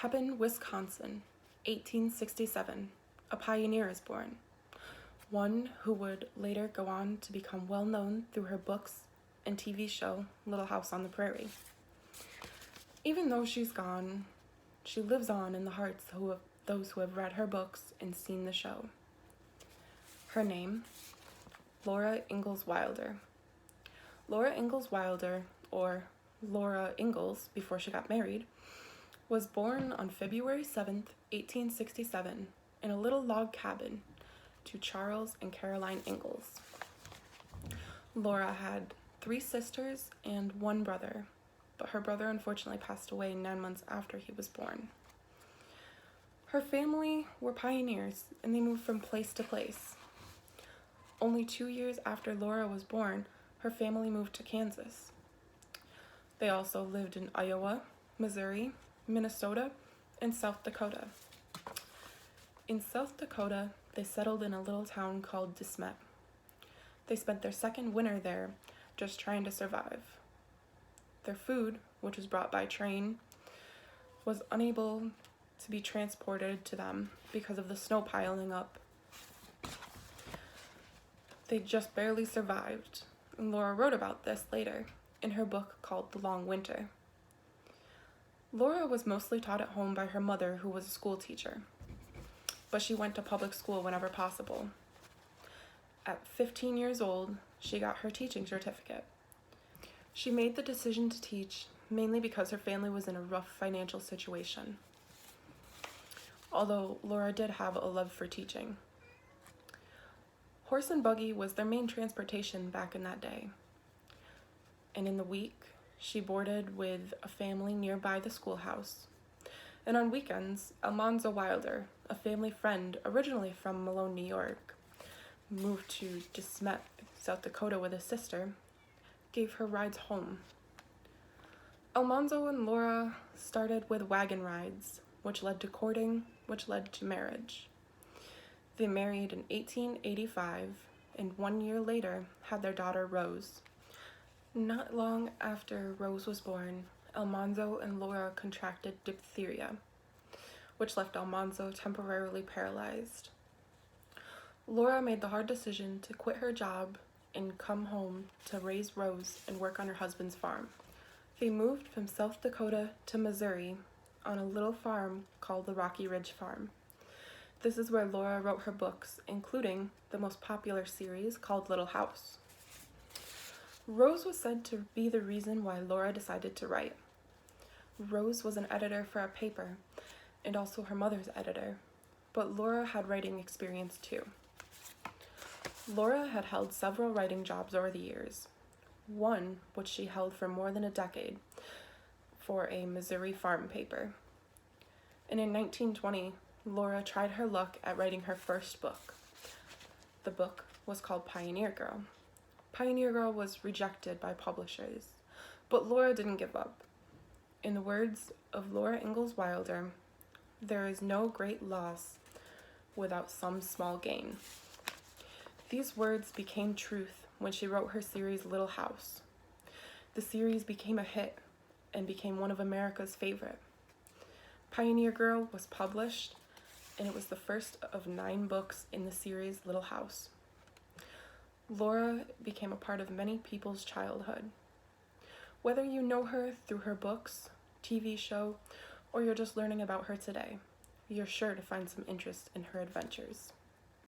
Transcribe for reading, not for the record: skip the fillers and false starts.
Pepin, Wisconsin, 1867, a pioneer is born, one who would later go on to become well known through her books and TV show Little House on the Prairie. Even though she's gone, she lives on in the hearts of those who have read her books and seen the show. Her name, Laura Ingalls Wilder. Laura Ingalls Wilder, or Laura Ingalls before she got married, was born on February 7th, 1867, in a little log cabin to Charles and Caroline Ingalls. Laura had 3 sisters and 1 brother, but her brother unfortunately passed away 9 months after he was born. Her family were pioneers, and they moved from place to place. Only 2 years after Laura was born, her family moved to Kansas. They also lived in Iowa, Missouri, Minnesota, and South Dakota. In South Dakota, they settled in a little town called De Smet. They spent their second winter there, just trying to survive. Their food, which was brought by train, was unable to be transported to them because of the snow piling up. They just barely survived, and Laura wrote about this later in her book called The Long Winter. Laura was mostly taught at home by her mother, who was a school teacher, but she went to public school whenever possible. At 15 years old, she got her teaching certificate. She made the decision to teach mainly because her family was in a rough financial situation, although Laura did have a love for teaching. Horse and buggy was their main transportation back in that day, and in the week, she boarded with a family nearby the schoolhouse. And on weekends, Almanzo Wilder, a family friend originally from Malone, New York, moved to De Smet, South Dakota with his sister, gave her rides home. Almanzo and Laura started with wagon rides, which led to courting, which led to marriage. They married in 1885, and 1 year later had their daughter Rose. Not long after Rose was born, Almanzo and Laura contracted diphtheria, which left Almanzo temporarily paralyzed. Laura made the hard decision to quit her job and come home to raise Rose and work on her husband's farm. They moved from South Dakota to Missouri on a little farm called the Rocky Ridge Farm. This is where Laura wrote her books, including the most popular series called Little House. Rose was said to be the reason why Laura decided to write. Rose was an editor for a paper, and also her mother's editor, but Laura had writing experience too. Laura had held several writing jobs over the years, one which she held for more than a decade for a Missouri farm paper. And in 1920, Laura tried her luck at writing her first book. The book was called Pioneer Girl. Pioneer Girl was rejected by publishers, but Laura didn't give up. In the words of Laura Ingalls Wilder, "There is no great loss without some small gain." These words became truth when she wrote her series Little House. The series became a hit and became one of America's favorite. Pioneer Girl was published, and it was the first of 9 books in the series Little House. Laura became a part of many people's childhood. Whether you know her through her books, TV show, or you're just learning about her today, you're sure to find some interest in her adventures.